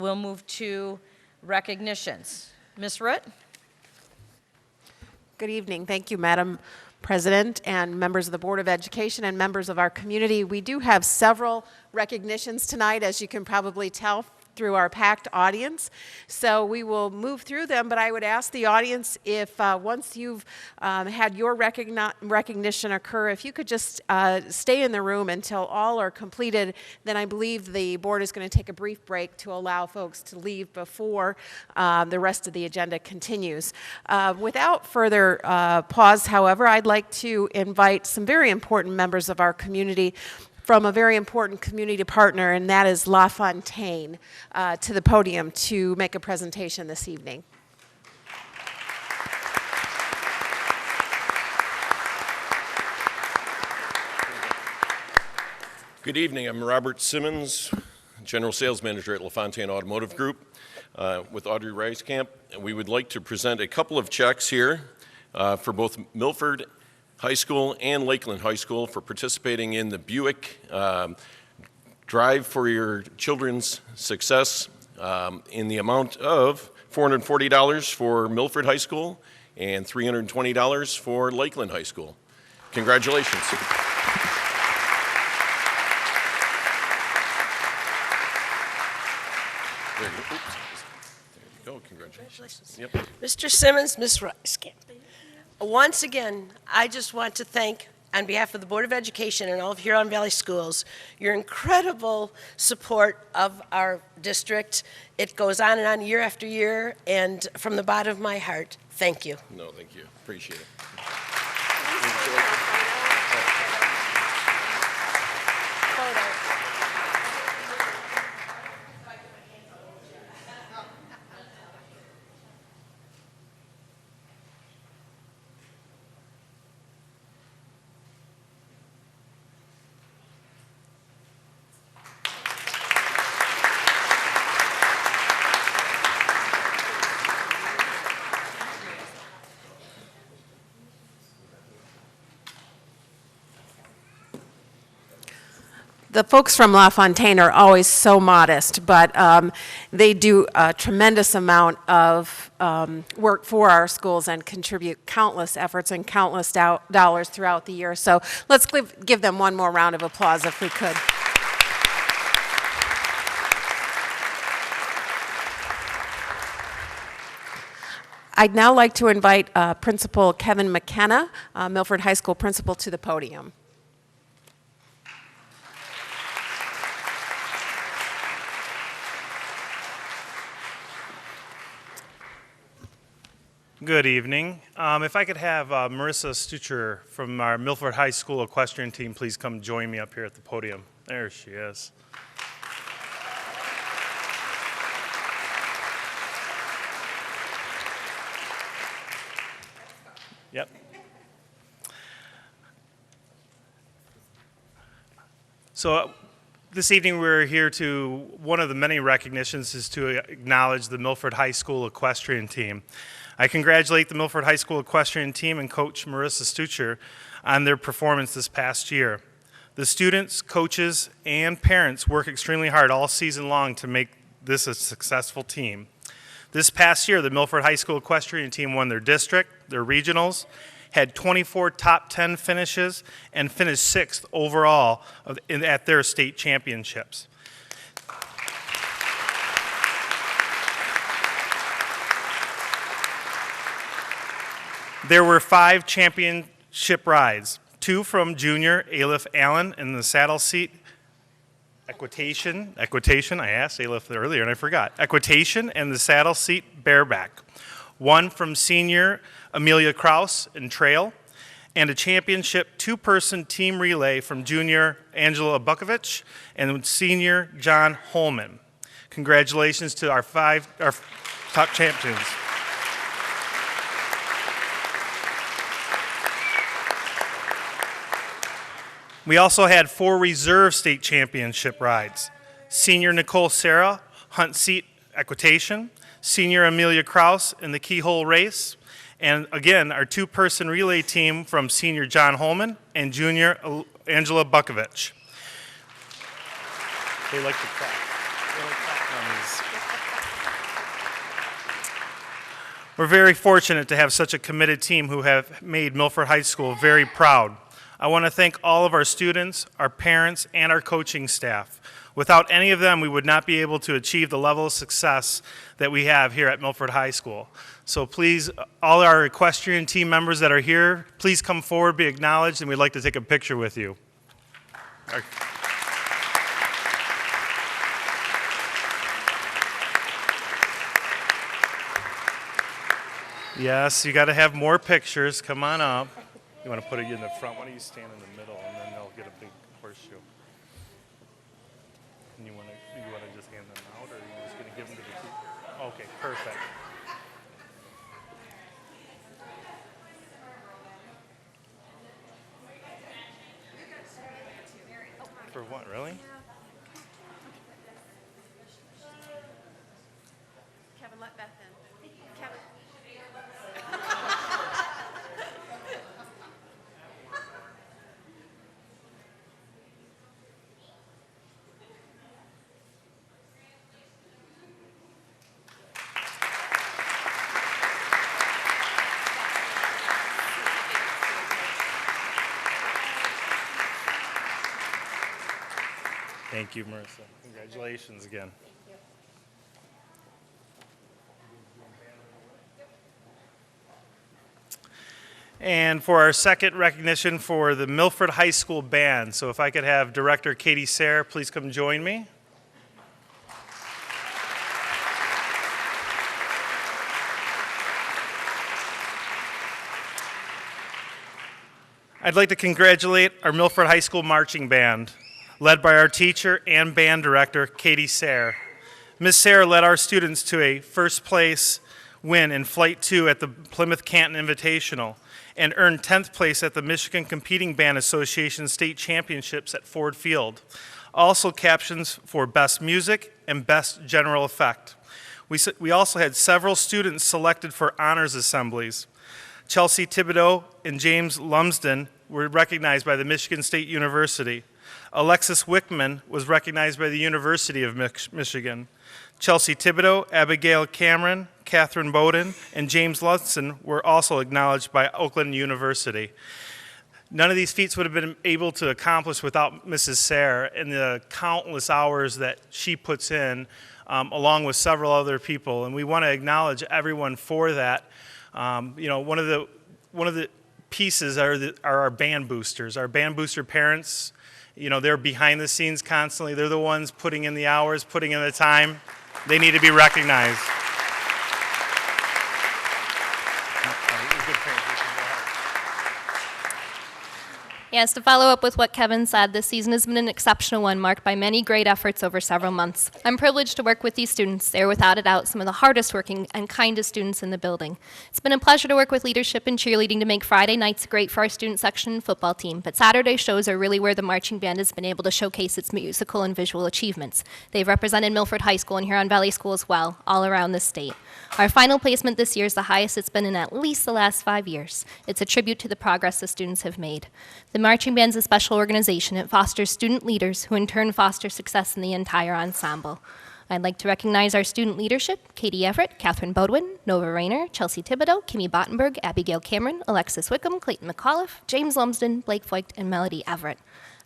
We'll move to recognitions. Ms. Root? Good evening. Thank you, Madam President and members of the Board of Education and members of our community. We do have several recognitions tonight, as you can probably tell through our packed audience. So we will move through them, but I would ask the audience if once you've had your recognition occur, if you could just stay in the room until all are completed, then I believe the board is going to take a brief break to allow folks to leave before the rest of the agenda continues. Without further pause, however, I'd like to invite some very important members of our community from a very important community partner, and that is LaFontaine, to the podium to make a presentation this evening. Good evening. I'm Robert Simmons, General Sales Manager at LaFontaine Automotive Group with Audrey Reiskamp. And we would like to present a couple of checks here for both Milford High School and Lakeland High School for participating in the Buick Drive for Your Children's Success in the amount of $440 for Milford High School and $320 for Lakeland High School. Congratulations. There you go. Congratulations. Yep. Mr. Simmons, Ms. Reiskamp. Once again, I just want to thank, on behalf of the Board of Education and all of Huron Valley Schools, your incredible support of our district. It goes on and on year after year, and from the bottom of my heart, thank you. No, thank you. Appreciate it. The folks from LaFontaine are always so modest, but they do a tremendous amount of work for our schools and contribute countless efforts and countless dollars throughout the year. So let's give them one more round of applause if we could. I'd now like to invite Principal Kevin McKenna, Milford High School Principal, to the podium. Good evening. If I could have Marissa Stucher from our Milford High School equestrian team please come join me up here at the podium. There she is. Yep. So this evening we're here to, one of the many recognitions is to acknowledge the Milford High School equestrian team. I congratulate the Milford High School equestrian team and coach Marissa Stucher on their performance this past year. The students, coaches, and parents work extremely hard all season long to make this a successful team. This past year, the Milford High School equestrian team won their district, their regionals, had 24 top 10 finishes, and finished 6th overall at their state championships. There were 5 championship rides, 2 from junior Aleph Allen in the saddle seat equitation, I asked Aleph earlier and I forgot, equitation and the saddle seat bareback, 1 from senior Amelia Kraus in trail, and a championship 2-person team relay from junior Angela Bukovich and senior John Holman. Congratulations to our top champions. We also had 4 reserve state championship rides. Senior Nicole Sarah, hunt seat equitation, senior Amelia Kraus in the keyhole race, and again, our 2-person relay team from senior John Holman and junior Angela Bukovich. They like to clap. They like clapping on these. We're very fortunate to have such a committed team who have made Milford High School very proud. I want to thank all of our students, our parents, and our coaching staff. Without any of them, we would not be able to achieve the level of success that we have here at Milford High School. So please, all our equestrian team members that are here, please come forward, be acknowledged, and we'd like to take a picture with you. Yes, you got to have more pictures. Come on up. You want to put it in the front? Why don't you stand in the middle, and then they'll get a big horseshoe. And you want to just hand them out, or are you just going to give them to the teacher? Okay, perfect. For what, really? Kevin, let Beth in. Kevin. Thank you, Marissa. Congratulations again. And for our second recognition for the Milford High School Band. So if I could have Director Katie Sayre please come join me. I'd like to congratulate our Milford High School Marching Band, led by our teacher and band director, Katie Sayre. Ms. Sayre led our students to a first place win in Flight 2 at the Plymouth Canton Invitational and earned 10th place at the Michigan Competing Band Association State Championships at Ford Field. Also captions for Best Music and Best General Effect. We also had several students selected for honors assemblies. Chelsea Thibodeau and James Lumsden were recognized by the Michigan State University. Alexis Wickman was recognized by the University of Michigan. Chelsea Thibodeau, Abigail Cameron, Catherine Bowden, and James Ludson were also acknowledged by Oakland University. None of these feats would have been able to accomplish without Mrs. Sayre and the countless hours that she puts in, along with several other people. And we want to acknowledge everyone for that. One of the pieces are our band boosters. Our band booster parents, they're behind the scenes constantly. They're the ones putting in the hours, putting in the time. They need to be recognized. Yes, to follow up with what Kevin said, this season has been an exceptional one, marked by many great efforts over several months. I'm privileged to work with these students. They are without a doubt some of the hardest working and kindest students in the building. It's been a pleasure to work with leadership and cheerleading to make Friday nights great for our student section and football team, but Saturday shows are really where the marching band has been able to showcase its musical and visual achievements. They've represented Milford High School and Huron Valley School as well, all around the state. Our final placement this year is the highest it's been in at least the last 5 years. It's a tribute to the progress the students have made. The marching band's a special organization. It fosters student leaders who in turn foster success in the entire ensemble. I'd like to recognize our student leadership: Katie Everett, Catherine Bodwin, Nova Rayner, Chelsea Thibodeau, Kimmy Bottenberg, Abigail Cameron, Alexis Wickham, Clayton McAuliffe, James Lumsden, Blake Voigt, and Melody Everett.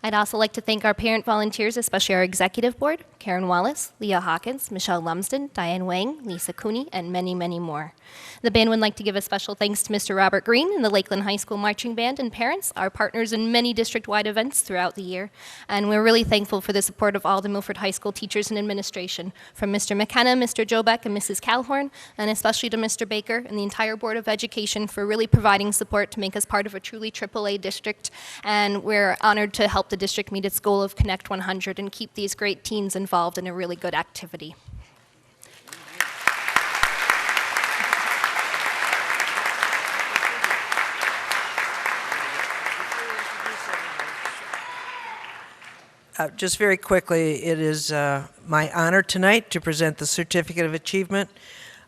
I'd also like to thank our parent volunteers, especially our executive board: Karen Wallace, Leah Hawkins, Michelle Lumsden, Diane Wang, Lisa Cooney, and many, many more. The band would like to give a special thanks to Mr. Robert Green and the Lakeland High School Marching Band and parents, our partners in many district-wide events throughout the year. And we're really thankful for the support of all the Milford High School teachers and administration, from Mr. McKenna, Mr. Jobeck, and Mrs. Calhorn, and especially to Mr. Baker and the entire Board of Education for really providing support to make us part of a truly AAA district. And we're honored to help the district meet its goal of Connect 100 and keep these great teens involved in a really good activity. Just very quickly, it is my honor tonight to present the Certificate of Achievement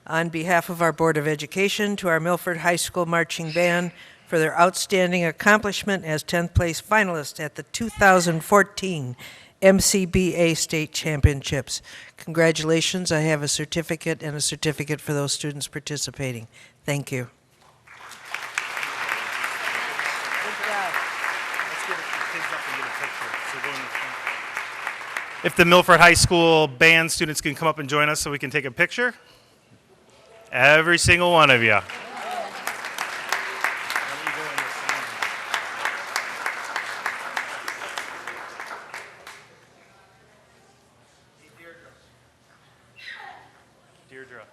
on behalf of our Board of Education to our Milford High School Marching Band for their outstanding accomplishment as 10th place finalists at the 2014 MCBA state championships. Congratulations. I have a certificate and a certificate for those students participating. Thank you. If the Milford High School band students can come up and join us so we can take a picture. Every single one of you. Deirdre.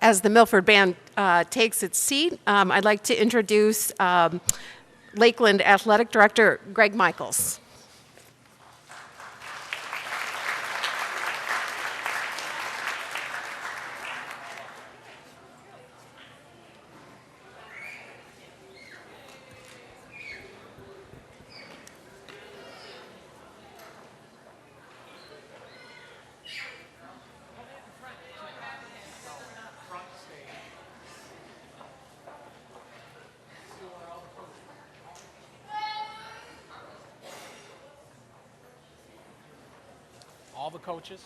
As the Milford Band takes its seat, I'd like to introduce Lakeland Athletic Director Greg Michaels. All the coaches?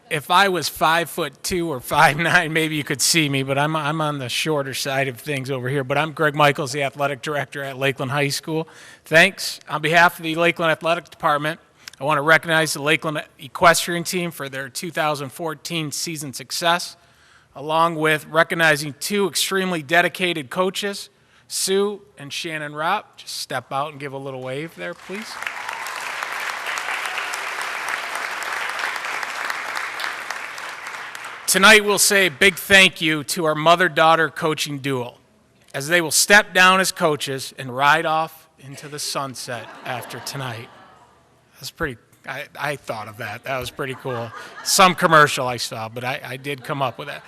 If I was 5'2" or 5'9", maybe you could see me, but I'm on the shorter side of things over here. But I'm Greg Michaels, the athletic director at Lakeland High School. Thanks. On behalf of the Lakeland Athletic Department, I want to recognize the Lakeland Equestrian Team for their 2014 season success, along with recognizing two extremely dedicated coaches, Sue and Shannon Ropp. Just step out and give a little wave there, please. Tonight we'll say a big thank you to our mother-daughter coaching duo, as they will step down as coaches and ride off into the sunset after tonight. That's pretty, I thought of that. That was pretty cool. Some commercial I saw, but I did come up with that.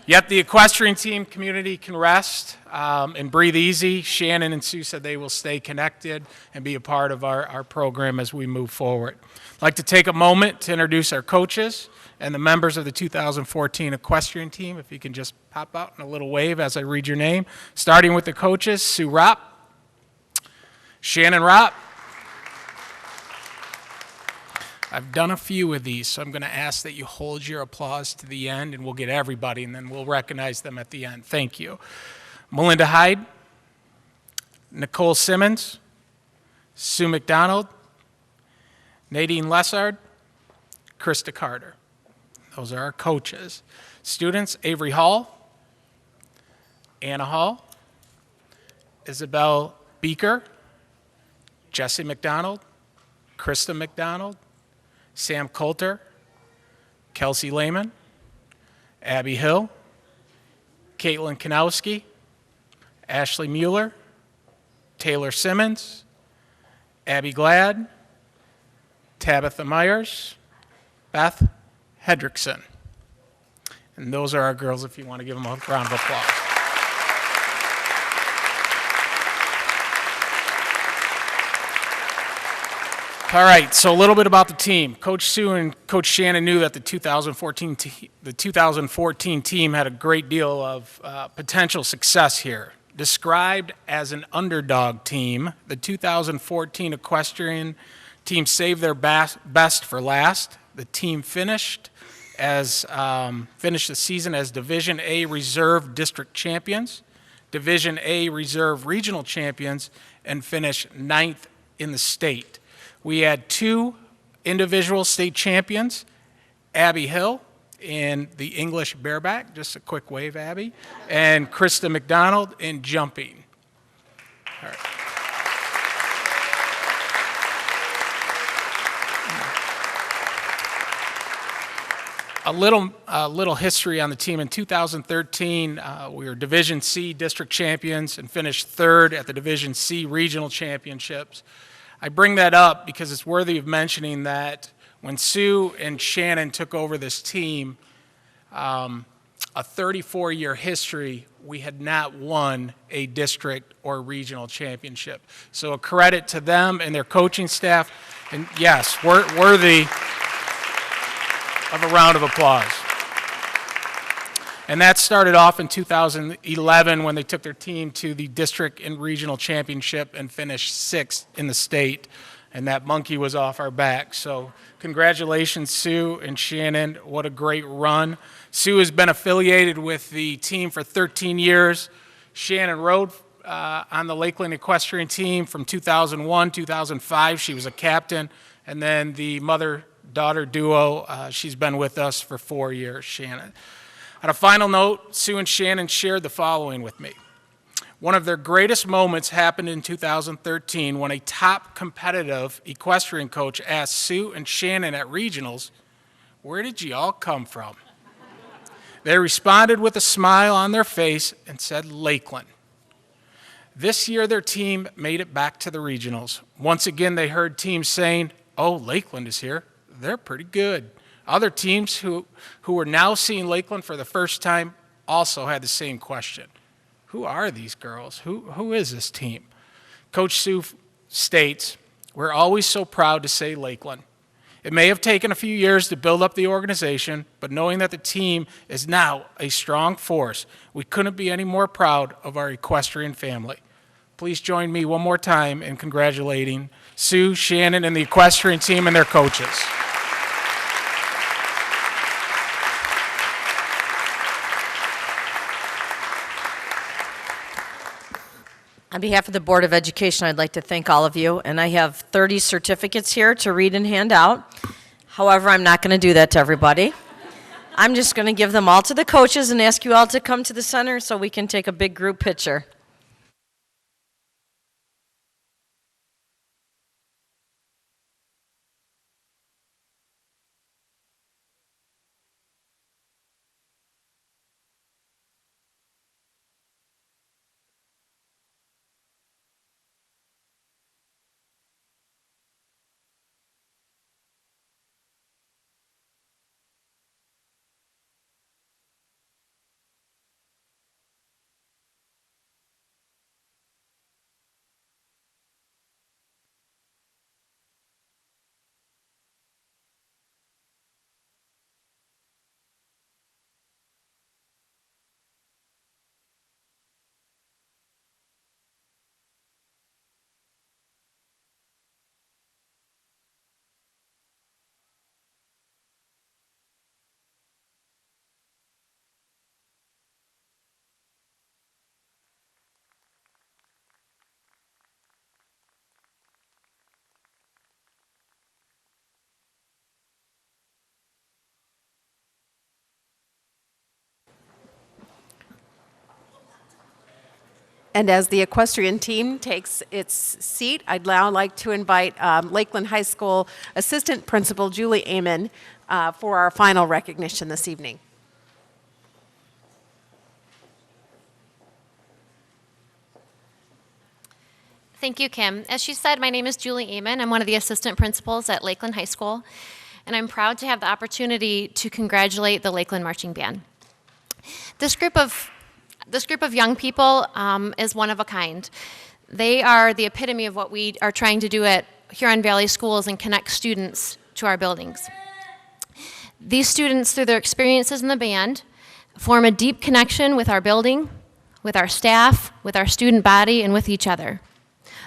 Yet the equestrian team community can rest and breathe easy. Shannon and Sue said they will stay connected and be a part of our program as we move forward. I'd like to take a moment to introduce our coaches and the members of the 2014 equestrian team. If you can just pop out in a little wave as I read your name. Starting with the coaches, Sue Ropp, Shannon Ropp. I've done a few of these, so I'm going to ask that you hold your applause to the end, and we'll get everybody, and then we'll recognize them at the end. Thank you. Melinda Hyde, Nicole Simmons, Sue McDonald, Nadine Lessard, Krista Carter. Those are our coaches. Students, Avery Hall, Anna Hall, Isabel Beaker, Jesse McDonald, Krista McDonald, Sam Coulter, Kelsey Lehman, Abby Hill, Caitlin Kanowski, Ashley Mueller, Taylor Simmons, Abby Glad, Tabitha Myers, Beth Hedrickson. And those are our girls, if you want to give them a round of applause. All right, so a little bit about the team. Coach Sue and Coach Shannon knew that the 2014 team had a great deal of potential success here. Described as an underdog team, the 2014 equestrian team saved their best for last. The team finished the season as Division A Reserve District Champions, Division A Reserve Regional Champions, and finished 9th in the state. We had 2 individual state champions, Abby Hill in the English bareback, just a quick wave, Abby, and Krista McDonald in jumping. All right. A little history on the team. In 2013, we were Division C district champions and finished 3rd at the Division C regional championships. I bring that up because it's worthy of mentioning that when Sue and Shannon took over this team, a 34-year history, we had not won a district or regional championship. So a credit to them and their coaching staff, and yes, worthy of a round of applause. And that started off in 2011 when they took their team to the district and regional championship and finished 6th in the state. And that monkey was off our back. So congratulations, Sue and Shannon. What a great run. Sue has been affiliated with the team for 13 years. Shannon rode on the Lakeland equestrian team from 2001, 2005. She was a captain. And then the mother-daughter duo, she's been with us for 4 years, Shannon. On a final note, Sue and Shannon shared the following with me. One of their greatest moments happened in 2013 when a top competitive equestrian coach asked Sue and Shannon at regionals, "Where did you all come from?" They responded with a smile on their face and said, "Lakeland." This year, their team made it back to the regionals. Once again, they heard teams saying, "Oh, Lakeland is here. They're pretty good." Other teams who were now seeing Lakeland for the first time also had the same question. Who are these girls? Who is this team? Coach Sue states, "We're always so proud to say Lakeland. It may have taken a few years to build up the organization, but knowing that the team is now a strong force, we couldn't be any more proud of our equestrian family." Please join me one more time in congratulating Sue, Shannon, and the equestrian team and their coaches. On behalf of the Board of Education, I'd like to thank all of you, and I have 30 certificates here to read and hand out. However, I'm not going to do that to everybody. I'm just going to give them all to the coaches and ask you all to come to the center so we can take a big group picture. And as the equestrian team takes its seat, I'd now like to invite Lakeland High School Assistant Principal Julie Amon for our final recognition this evening. Thank you, Kim. As she said, my name is Julie Amon. I'm one of the assistant principals at Lakeland High School, and I'm proud to have the opportunity to congratulate the Lakeland Marching Band. This group of young people is one of a kind. They are the epitome of what we are trying to do Huron Valley schools and connect students to our buildings. These students, through their experiences in the band, form a deep connection with our building, with our staff, with our student body, and with each other.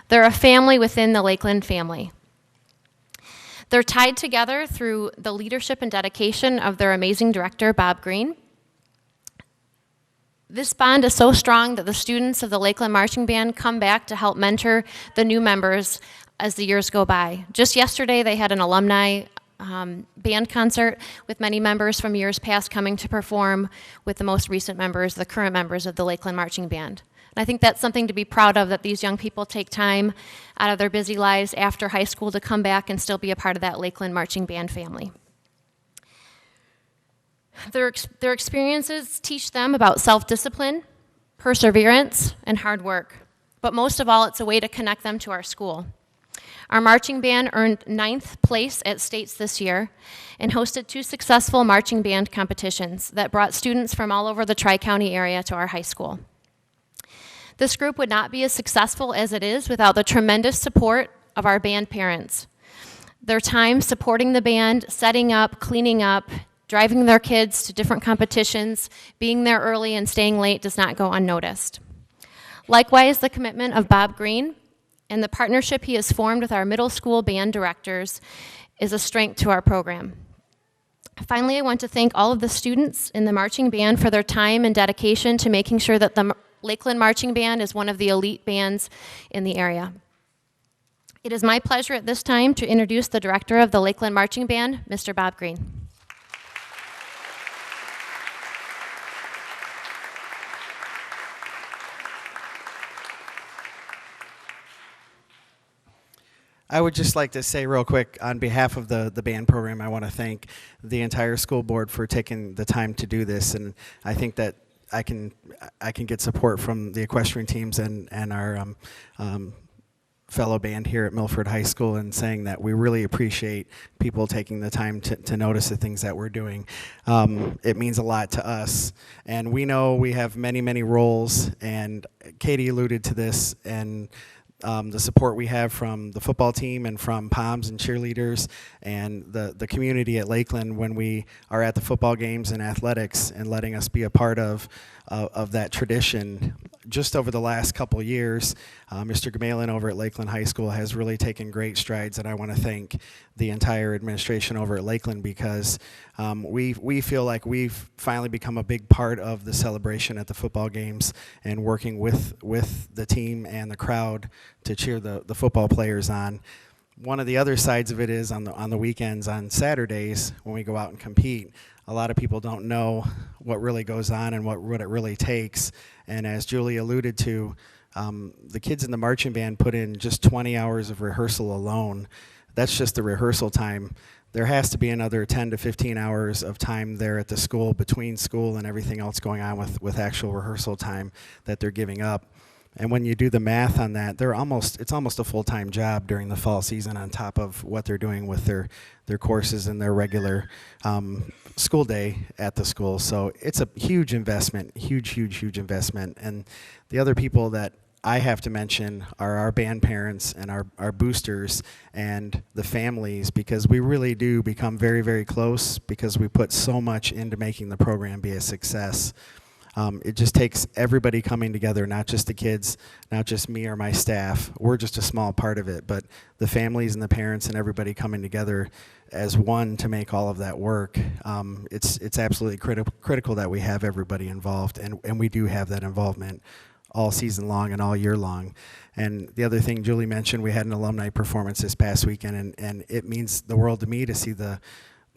They're a family within the Lakeland family. They're tied together through the leadership and dedication of their amazing director, Bob Green. This bond is so strong that the students of the Lakeland Marching Band come back to help mentor the new members as the years go by. Just yesterday, they had an alumni band concert with many members from years past coming to perform with the most recent members, the current members of the Lakeland Marching Band. And I think that's something to be proud of, that these young people take time out of their busy lives after high school to come back and still be a part of that Lakeland Marching Band family. Their experiences teach them about self-discipline, perseverance, and hard work. But most of all, it's a way to connect them to our school. Our marching band earned 9th place at states this year and hosted 2 successful marching band competitions that brought students from all over the Tri-County area to our high school. This group would not be as successful as it is without the tremendous support of our band parents. Their time supporting the band, setting up, cleaning up, driving their kids to different competitions, being there early and staying late does not go unnoticed. Likewise, the commitment of Bob Green and the partnership he has formed with our middle school band directors is a strength to our program. Finally, I want to thank all of the students in the marching band for their time and dedication to making sure that the Lakeland Marching Band is one of the elite bands in the area. It is my pleasure at this time to introduce the director of the Lakeland Marching Band, Mr. Bob Green. I would just like to say real quick, on behalf of the band program, I want to thank the entire school board for taking the time to do this, and I think that I can get support from the equestrian teams and our fellow band here at Milford High School in saying that we really appreciate people taking the time to notice the things that we're doing. It means a lot to us, and we know we have many, many roles, and Katie alluded to this, and the support we have from the football team and from POMs and cheerleaders and the community at Lakeland when we are at the football games and athletics, and letting us be a part of that tradition. Just over the last couple years, Mr. Gamalin over at Lakeland High School has really taken great strides, and I want to thank the entire administration over at Lakeland because we feel like we've finally become a big part of the celebration at the football games and working with the team and the crowd to cheer the football players on. One of the other sides of it is on the weekends, on Saturdays, when we go out and compete, a lot of people don't know what really goes on and what it really takes. And as Julie alluded to, the kids in the marching band put in just 20 hours of rehearsal alone. That's just the rehearsal time. There has to be another 10 to 15 hours of time there at the school, between school and everything else going on with actual rehearsal time that they're giving up. And when you do the math on that, it's almost a full-time job during the fall season on top of what they're doing with their courses and their regular school day at the school. So it's a huge investment, huge investment. And the other people that I have to mention are our band parents and our boosters and the families, because we really do become very, very close because we put so much into making the program be a success. It just takes everybody coming together, not just the kids, not just me or my staff. We're just a small part of it, but the families and the parents and everybody coming together as one to make all of that work. It's absolutely critical that we have everybody involved, and we do have that involvement all season long and all year long. And the other thing Julie mentioned, we had an alumni performance this past weekend, and it means the world to me to see the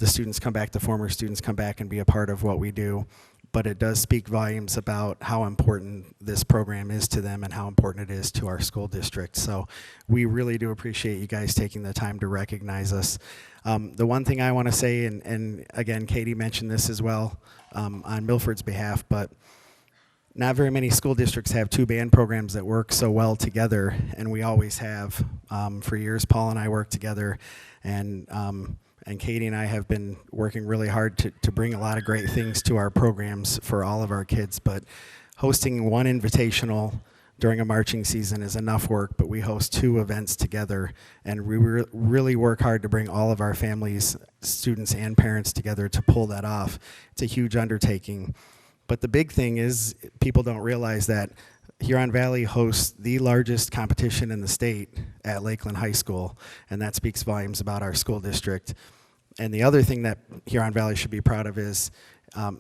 students come back, the former students come back and be a part of what we do. But it does speak volumes about how important this program is to them and how important it is to our school district. So we really do appreciate you guys taking the time to recognize us. The one thing I want to say, and again, Katie mentioned this as well on Milford's behalf, but not very many school districts have 2 band programs that work so well together, and we always have. For years, Paul and I worked together, and Katie and I have been working really hard to bring a lot of great things to our programs for all of our kids, but hosting one invitational during a marching season is enough work, but we host 2 events together, and we really work hard to bring all of our families, students, and parents together to pull that off. It's a huge undertaking. But the big thing is people don't realize that Huron Valley hosts the largest competition in the state at Lakeland High School, and that speaks volumes about our school district. And the other thing that Huron Valley should be proud of is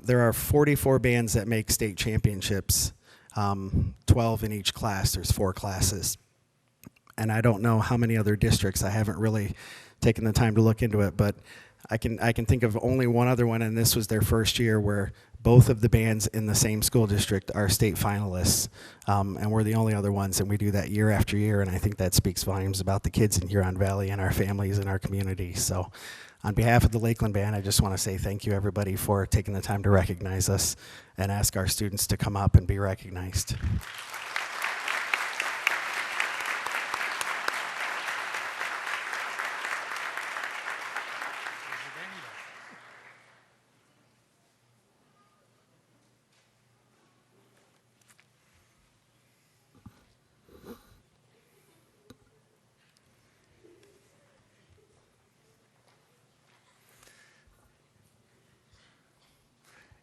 there are 44 bands that make state championships, 12 in each class. There's 4 classes. And I don't know how many other districts. I haven't really taken the time to look into it, but I can think of only one other one, and this was their first year, where both of the bands in the same school district are state finalists, and we're the only other ones, and we do that year after year, and I think that speaks volumes about the kids in Huron Valley and our families and our community. So on behalf of the Lakeland Band, I just want to say thank you, everybody, for taking the time to recognize us and ask our students to come up and be recognized.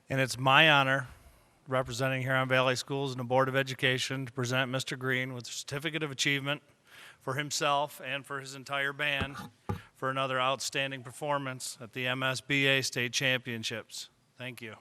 And it's my honor, representing Huron Valley Schools and the Board of Education, to present Mr. Green with a Certificate of Achievement for himself and for his entire band for another outstanding performance at the MSBA State Championships. Thank you.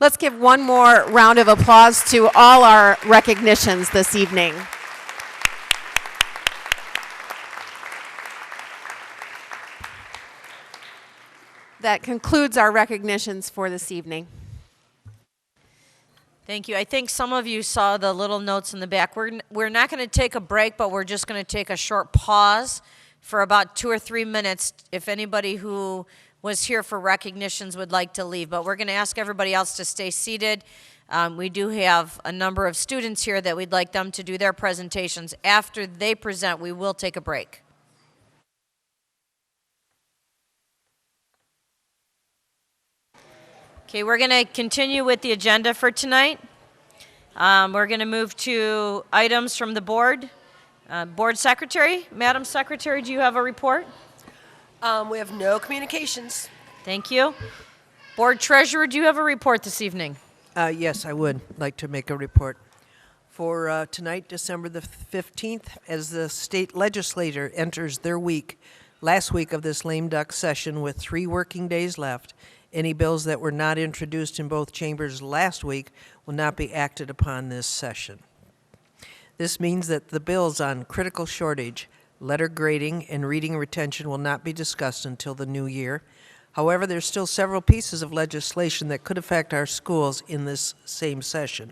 Let's give one more round of applause to all our recognitions this evening. That concludes our recognitions for this evening. Thank you. I think some of you saw the little notes in the back. We're not going to take a break, but we're just going to take a short pause for about 2 or 3 minutes if anybody who was here for recognitions would like to leave. But we're going to ask everybody else to stay seated. We do have a number of students here that we'd like them to do their presentations. After they present, we will take a break. Okay, we're going to continue with the agenda for tonight. We're going to move to items from the board. Board Secretary, Madam Secretary, do you have a report? We have no communications. Thank you. Board Treasurer, do you have a report this evening? Yes, I would like to make a report. For tonight, December the 15th, as the state legislature enters their last week of this lame duck session with 3 working days left, any bills that were not introduced in both chambers last week will not be acted upon this session. This means that the bills on critical shortage, letter grading, and reading retention will not be discussed until the new year. However, there's still several pieces of legislation that could affect our schools in this same session.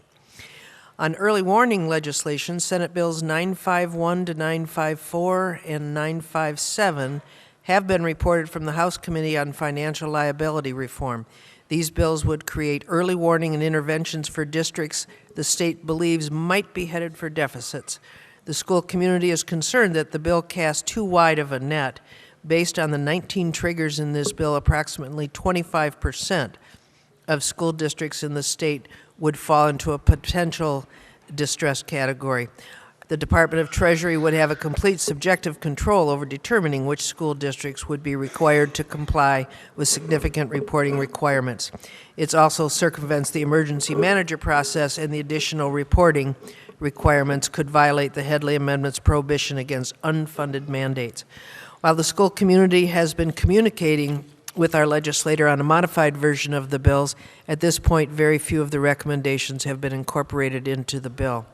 On early warning legislation, Senate Bills 951 to 954 and 957 have been reported from the House Committee on Financial Liability Reform. These bills would create early warning and interventions for districts the state believes might be headed for deficits. The school community is concerned that the bill casts too wide of a net. Based on the 19 triggers in this bill, approximately 25% of school districts in the state would fall into a potential distress category. The Department of Treasury would have a complete subjective control over determining which school districts would be required to comply with significant reporting requirements. It also circumvents the emergency manager process, and the additional reporting requirements could violate the Headley Amendment's prohibition against unfunded mandates. While the school community has been communicating with our legislator on a modified version of the bills, at this point, very few of the recommendations have been incorporated into the bill.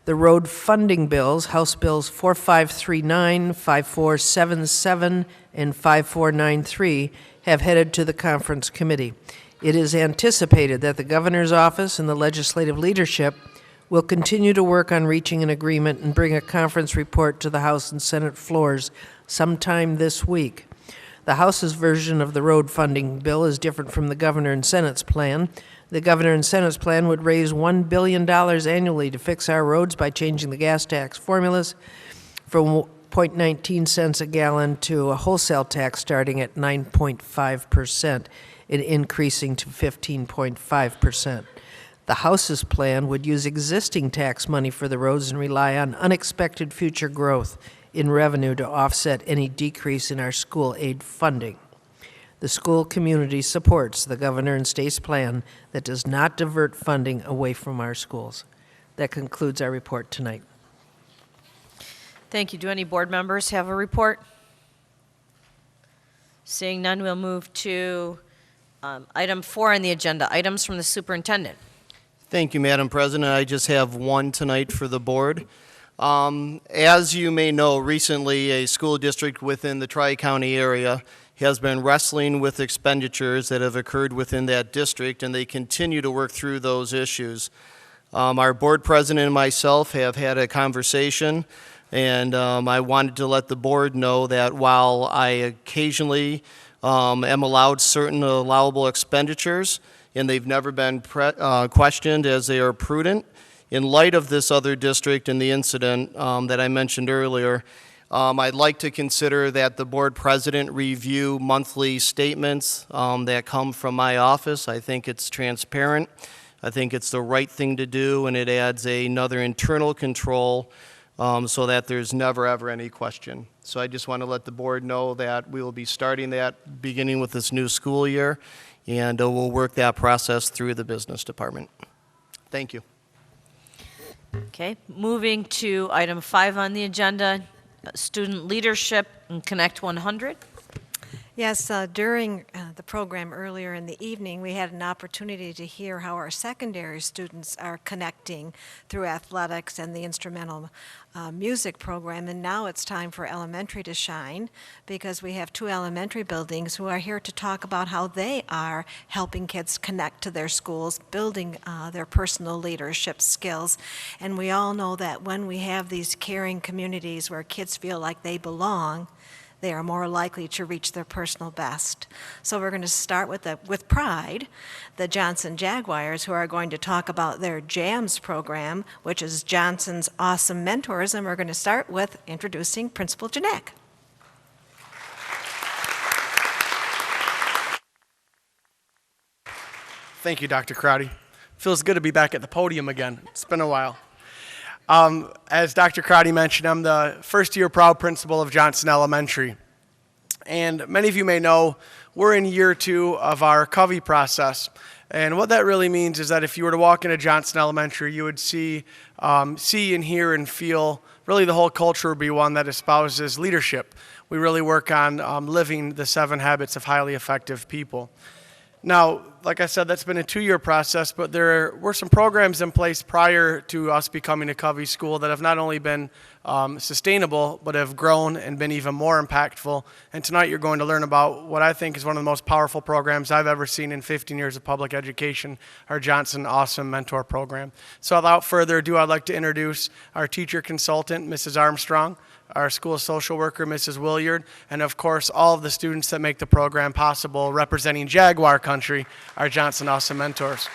The road funding bills, House Bills 4539, 5477, and 5493, have headed to the conference committee. It is anticipated that the governor's office and the legislative leadership will continue to work on reaching an agreement and bring a conference report to the House and Senate floors sometime this week. The House's version of the road funding bill is different from the governor and Senate's plan. The governor and Senate's plan would raise $1 billion annually to fix our roads by changing the gas tax formulas from 0.19 cents a gallon to a wholesale tax starting at 9.5% and increasing to 15.5%. The House's plan would use existing tax money for the roads and rely on unexpected future growth in revenue to offset any decrease in our school aid funding. The school community supports the governor and state's plan that does not divert funding away from our schools. That concludes our report tonight. Thank you. Do any board members have a report? Seeing none, we'll move to item 4 on the agenda, items from the superintendent. Thank you, Madam President. I just have one tonight for the board. As you may know, recently a school district within the Tri-County area has been wrestling with expenditures that have occurred within that district, and they continue to work through those issues. Our board president and myself have had a conversation, and I wanted to let the board know that while I occasionally am allowed certain allowable expenditures, and they've never been questioned as they are prudent, in light of this other district and the incident that I mentioned earlier, I'd like to consider that the board president review monthly statements that come from my office. I think it's transparent. I think it's the right thing to do, and it adds another internal control so that there's never, ever any question. So I just want to let the board know that we will be starting that beginning with this new school year, and we'll work that process through the business department. Thank you. Okay, moving to item 5 on the agenda, student leadership and Connect 100. Yes, during the program earlier in the evening, we had an opportunity to hear how our secondary students are connecting through athletics and the instrumental music program. And now it's time for elementary to shine, because we have 2 elementary buildings who are here to talk about how they are helping kids connect to their schools, building their personal leadership skills. And we all know that when we have these caring communities where kids feel like they belong, they are more likely to reach their personal best. So we're going to start with pride, the Johnson Jaguars, who are going to talk about their JAMS program, which is Johnson's Awesome Mentors, and we're going to start with introducing Principal Janek. Thank you, Dr. Crowdy. Feels good to be back at the podium again. It's been a while. As Dr. Crowdy mentioned, I'm the first-year proud principal of Johnson Elementary. And many of you may know we're in year 2 of our Covey process. And what that really means is that if you were to walk into Johnson Elementary, you would see and hear and feel, really the whole culture would be one that espouses leadership. We really work on living the 7 habits of highly effective people. Now, like I said, that's been a 2-year process, but there were some programs in place prior to us becoming a Covey school that have not only been sustainable, but have grown and been even more impactful. And tonight you're going to learn about what I think is one of the most powerful programs I've ever seen in 15 years of public education, our Johnson Awesome Mentor Program. So without further ado, I'd like to introduce our teacher consultant, Mrs. Armstrong, our school social worker, Mrs. Williard, and of course, all of the students that make the program possible, representing Jaguar Country, our Johnson Awesome Mentors.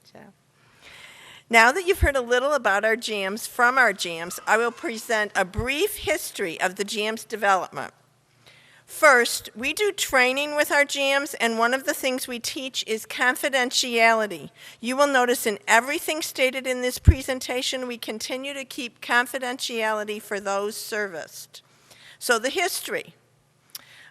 Good job. Now that you've heard a little about our jams from our jams, I will present a brief history of the jams development. First, we do training with our jams, and one of the things we teach is confidentiality. You will notice in everything stated in this presentation, we continue to keep confidentiality for those serviced. So the history.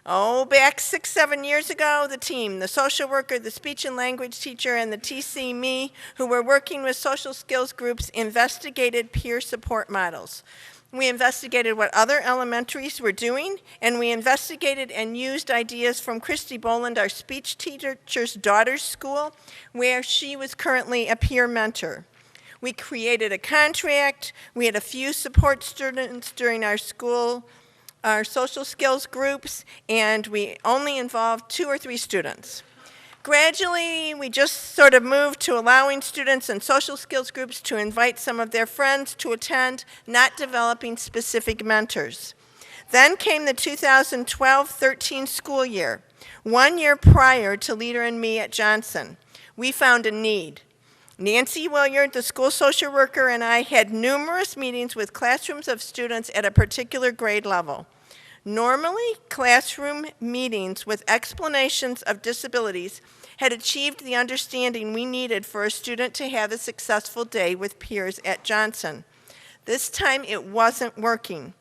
Oh, back 6, 7 years ago, the team, the social worker, the speech and language teacher, and the TC me, who were working with social skills groups, investigated peer support models. We investigated what other elementaries were doing, and we investigated and used ideas from Christy Boland, our speech teacher's daughter's school, where she was currently a peer mentor. We created a contract. We had a few support students during our social skills groups, and we only involved 2 or 3 students. Gradually, we just sort of moved to allowing students in social skills groups to invite some of their friends to attend, not developing specific mentors. Then came the 2012-13 school year, 1 year prior to Leader and Me at Johnson. We found a need. Nancy Williard, the school social worker, and I had numerous meetings with classrooms of students at a particular grade level. Normally, classroom meetings with explanations of disabilities had achieved the understanding we needed for a student to have a successful day with peers at Johnson. This time, it wasn't working.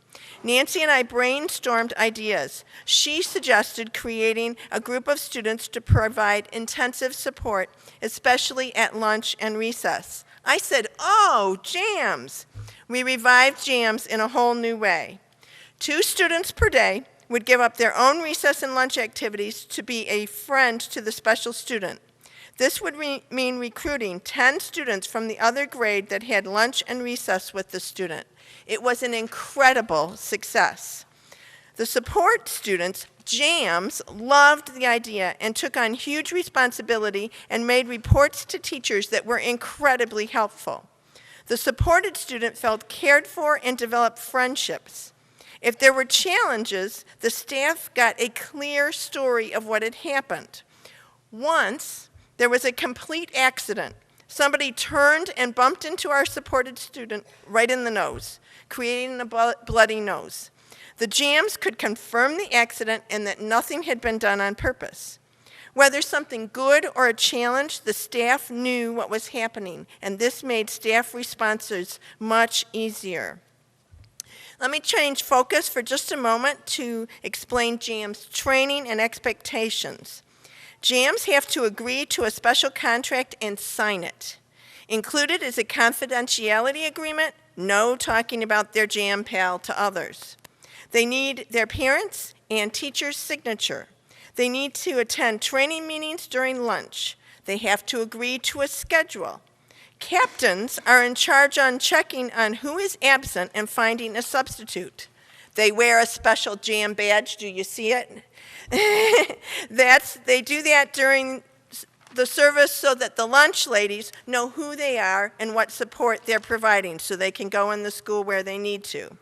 Nancy and I brainstormed ideas. She suggested creating a group of students to provide intensive support, especially at lunch and recess. I said, oh, jams. We revived jams in a whole new way. 2 students per day would give up their own recess and lunch activities to be a friend to the special student. This would mean recruiting 10 students from the other grade that had lunch and recess with the student. It was an incredible success. The support students, jams, loved the idea and took on huge responsibility and made reports to teachers that were incredibly helpful. The supported student felt cared for and developed friendships. If there were challenges, the staff got a clear story of what had happened. Once, there was a complete accident. Somebody turned and bumped into our supported student right in the nose, creating a bloody nose. The jams could confirm the accident and that nothing had been done on purpose. Whether something good or a challenge, the staff knew what was happening, and this made staff responses much easier. Let me change focus for just a moment to explain JAM's training and expectations. JAMs have to agree to a special contract and sign it. Included is a confidentiality agreement, no talking about their JAM pal to others. They need their parents' and teachers' signature. They need to attend training meetings during lunch. They have to agree to a schedule. Captains are in charge on checking on who is absent and finding a substitute. They wear a special JAM badge. Do you see it? They do that during the service so that the lunch ladies know who they are and what support they're providing so they can go in the school where they need to.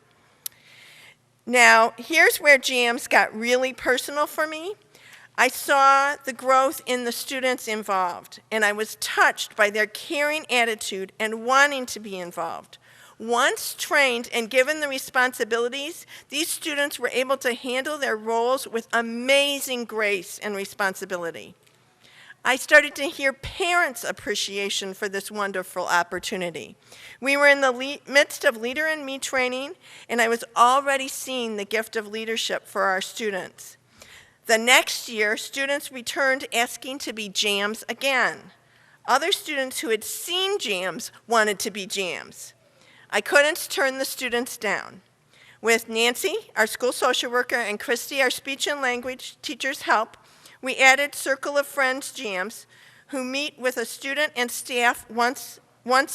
Now, here's where JAMs got really personal for me. I saw the growth in the students involved, and I was touched by their caring attitude and wanting to be involved. Once trained and given the responsibilities, these students were able to handle their roles with amazing grace and responsibility. I started to hear parents' appreciation for this wonderful opportunity. We were in the midst of Leader and Me training, and I was already seeing the gift of leadership for our students. The next year, students returned asking to be JAMs again. Other students who had seen JAMs wanted to be JAMs. I couldn't turn the students down. With Nancy, our school social worker, and Christy, our speech and language teacher's help, we added Circle of Friends JAMs who meet with a student and staff once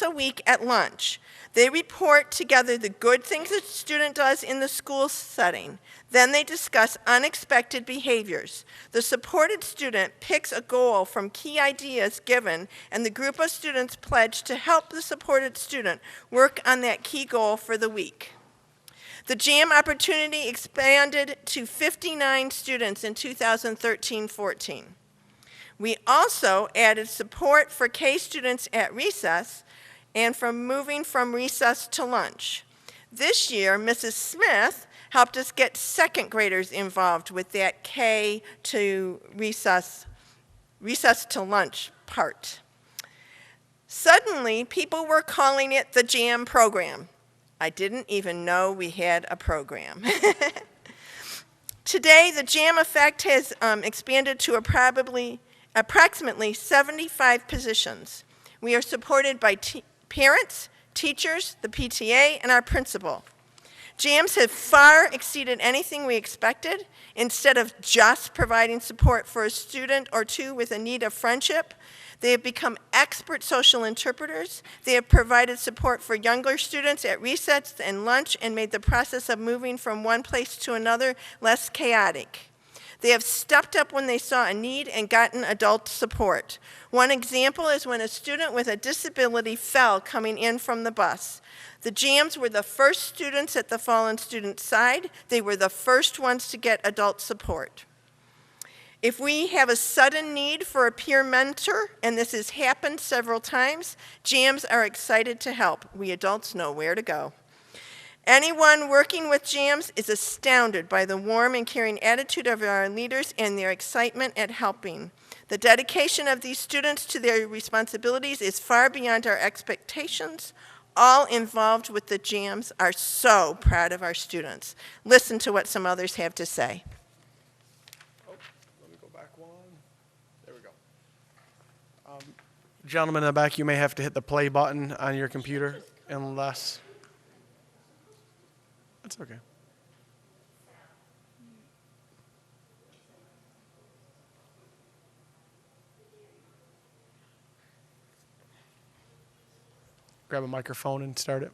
a week at lunch. They report together the good things a student does in the school setting. Then they discuss unexpected behaviors. The supported student picks a goal from key ideas given, and the group of students pledge to help the supported student work on that key goal for the week. The JAM opportunity expanded to 59 students in 2013-14. We also added support for K students at recess and from moving from recess to lunch. This year, Mrs. Smith helped us get second graders involved with that K to recess to lunch part. Suddenly, people were calling it the JAM program. I didn't even know we had a program. Today, the JAM effect has expanded to approximately 75 positions. We are supported by parents, teachers, the PTA, and our principal. JAMs have far exceeded anything we expected. Instead of just providing support for a student or two with a need of friendship, they have become expert social interpreters. They have provided support for younger students at recess and lunch and made the process of moving from one place to another less chaotic. They have stepped up when they saw a need and gotten adult support. One example is when a student with a disability fell coming in from the bus. The JAMs were the first students at the fallen student's side. They were the first ones to get adult support. If we have a sudden need for a peer mentor, and this has happened several times, JAMs are excited to help. We adults know where to go. Anyone working with JAMs is astounded by the warm and caring attitude of our leaders and their excitement at helping. The dedication of these students to their responsibilities is far beyond our expectations. All involved with the JAMs are so proud of our students. Listen to what some others have to say. Let me go back one. There we go. Gentlemen in the back, you may have to hit the play button on your computer unless... That's okay. Grab a microphone and start it.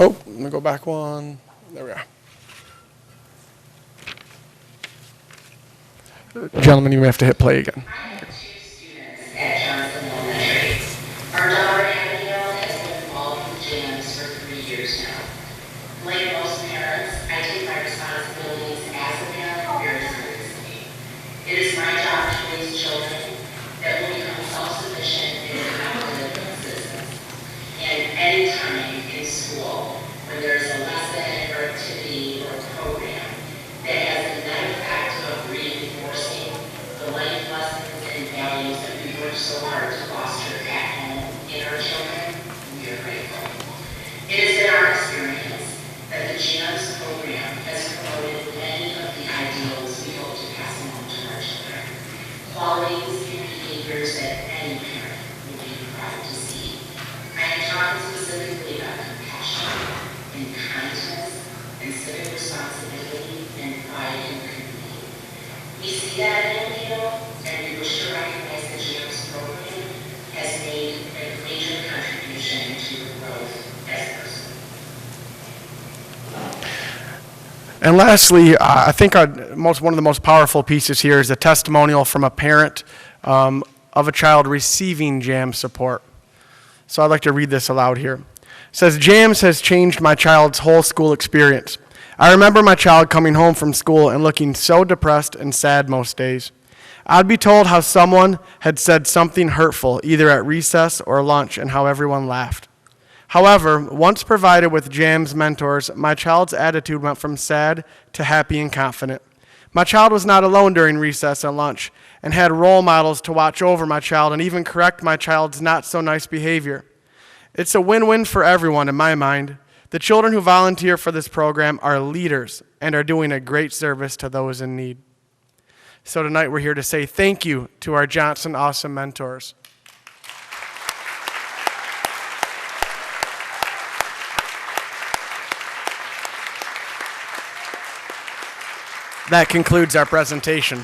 Oh, let me go back one. There we are. Gentlemen, you may have to hit play again. At Johnson Elementary. Our daughter Abigail has been involved with JAMS for 3 years now. Like most parents, I take my responsibilities as a parent very seriously. It is my job to raise children that will become self-sufficient and independent citizens. And any time in school when there is a lesson or activity or program that has the net effect of reinforcing the life lessons and values that we work so hard to foster at home in our children, we are grateful. It has been our experience that the JAMS program has promoted many of the ideals we hope to pass along to our children. Qualities and behaviors that any parent would be proud to see. I am talking specifically about compassion and kindness and civic responsibility and pride in the community. We see that in Abigail, and we wish to recognize the JAMS program has made a major contribution to her growth as a person. And lastly, I think one of the most powerful pieces here is a testimonial from a parent of a child receiving JAMS support. So I'd like to read this aloud here. It says, JAMS has changed my child's whole school experience. I remember my child coming home from school and looking so depressed and sad most days. I'd be told how someone had said something hurtful, either at recess or lunch, and how everyone laughed. However, once provided with JAMS mentors, my child's attitude went from sad to happy and confident. My child was not alone during recess and lunch and had role models to watch over my child and even correct my child's not so nice behavior. It's a win-win for everyone in my mind. The children who volunteer for this program are leaders and are doing a great service to those in need. So tonight we're here to say thank you to our Johnson Awesome Mentors. That concludes our presentation.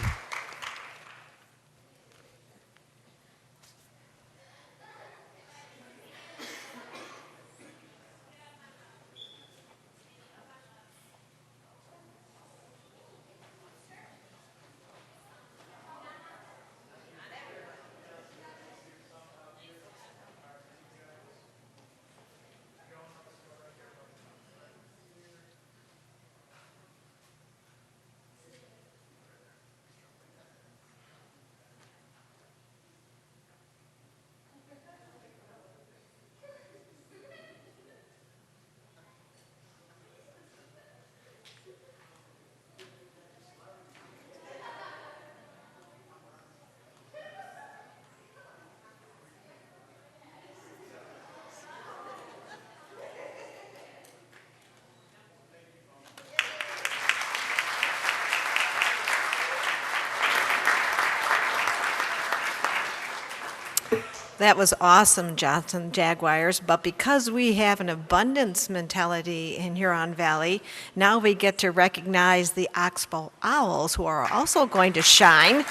That was awesome, Johnson Jaguars, but because we have an abundance mentality in Huron Valley, now we get to recognize the Oxbow Owls, who are also going to shine.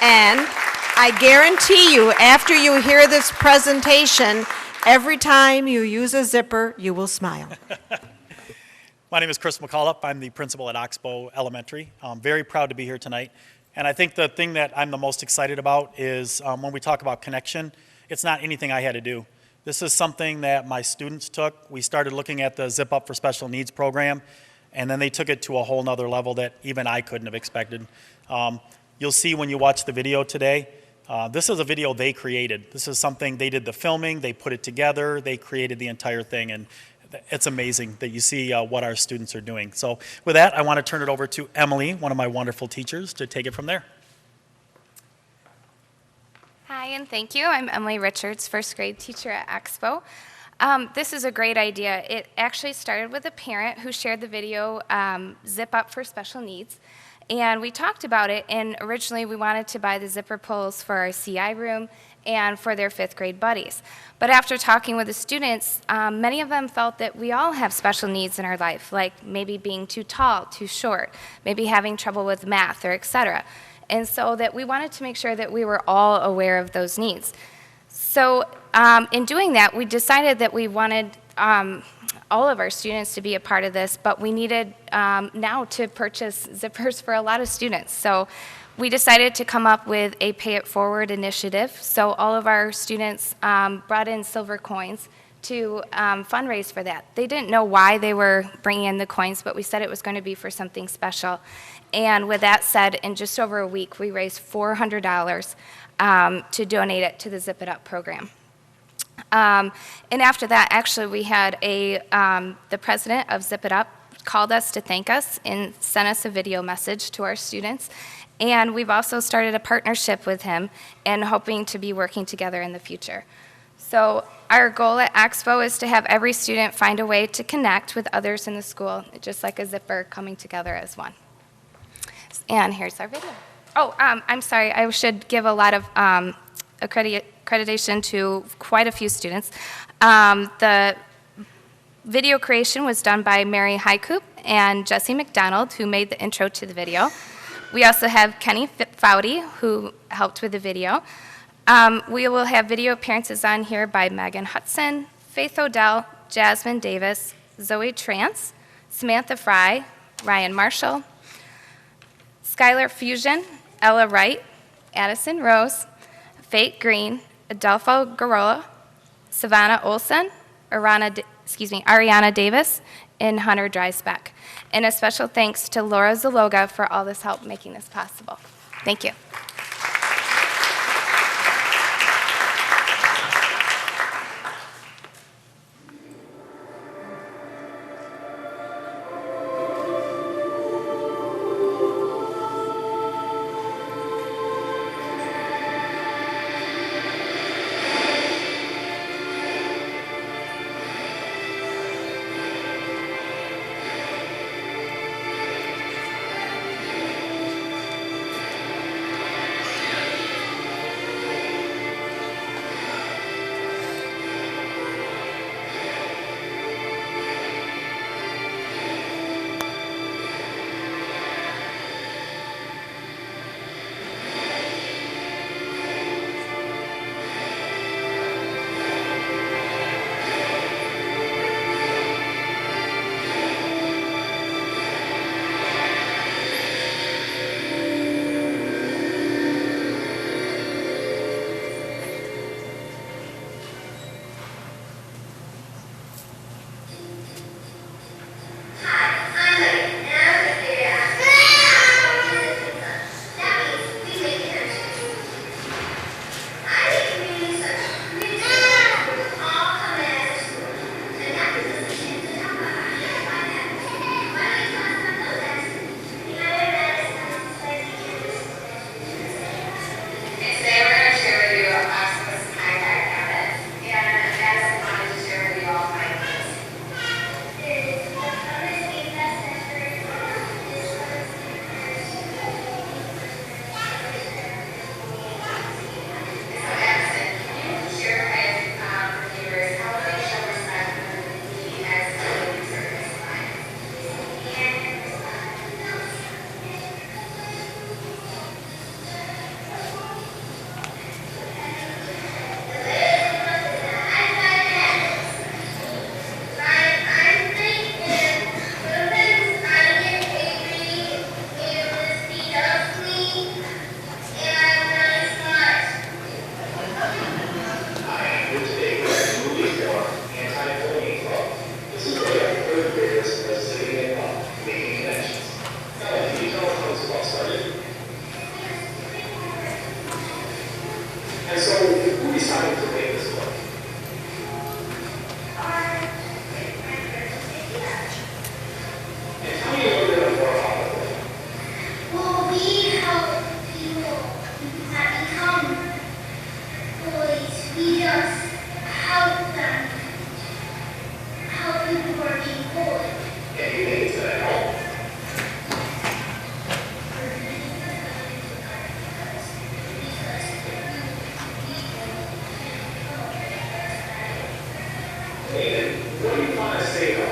And I guarantee you, after you hear this presentation, every time you use a zipper, you will smile. My name is Chris McCullough. I'm the principal at Oxbow Elementary. I'm very proud to be here tonight. And I think the thing that I'm the most excited about is when we talk about connection, it's not anything I had to do. This is something that my students took. We started looking at the Zip Up for Special Needs program, and then they took it to a whole nother level that even I couldn't have expected. You'll see when you watch the video today, this is a video they created. This is something, they did the filming, they put it together, they created the entire thing, and it's amazing that you see what our students are doing. So with that, I want to turn it over to Emily, one of my wonderful teachers, to take it from there. Hi, and thank you. I'm Emily Richards, first grade teacher at Expo. This is a great idea. It actually started with a parent who shared the video, Zip Up for Special Needs. And we talked about it, and originally we wanted to buy the zipper pulls for our CI room and for their fifth grade buddies. But after talking with the students, many of them felt that we all have special needs in our life, like maybe being too tall, too short, maybe having trouble with math, or et cetera. And so that we wanted to make sure that we were all aware of those needs. So in doing that, we decided that we wanted all of our students to be a part of this, but we needed now to purchase zippers for a lot of students. So we decided to come up with a Pay It Forward initiative. So all of our students brought in silver coins to fundraise for that. They didn't know why they were bringing in the coins, but we said it was going to be for something special. And with that said, in just over a week, we raised $400 to donate it to the Zip It Up program. And after that, actually, we had the president of Zip It Up called us to thank us and sent us a video message to our students. And we've also started a partnership with him and hoping to be working together in the future. So our goal at Expo is to have every student find a way to connect with others in the school, just like a zipper coming together as one. And here's our video. Oh, I'm sorry, I should give a lot of accreditation to quite a few students. The video creation was done by Mary Highcoop and Jesse McDonald, who made the intro to the video. We also have Kenny Foudy, who helped with the video. We will have video appearances on here by Megan Hudson, Faith Odell, Jasmine Davis, Zoe Trance, Samantha Fry, Ryan Marshall, Skylar Fusion, Ella Wright, Addison Rose, Fate Green, Adelpho Garola, Savannah Olson, Ariana Davis, and Hunter Dreisbeck. And a special thanks to Laura Zaloga for all this help making this possible. Thank you. And so who decided to make this book? And tell me a little bit more about the book. Well, we help people that become bullies. We just help them. Help people who are being bullied. And you think it's going to help? And what do you want to say about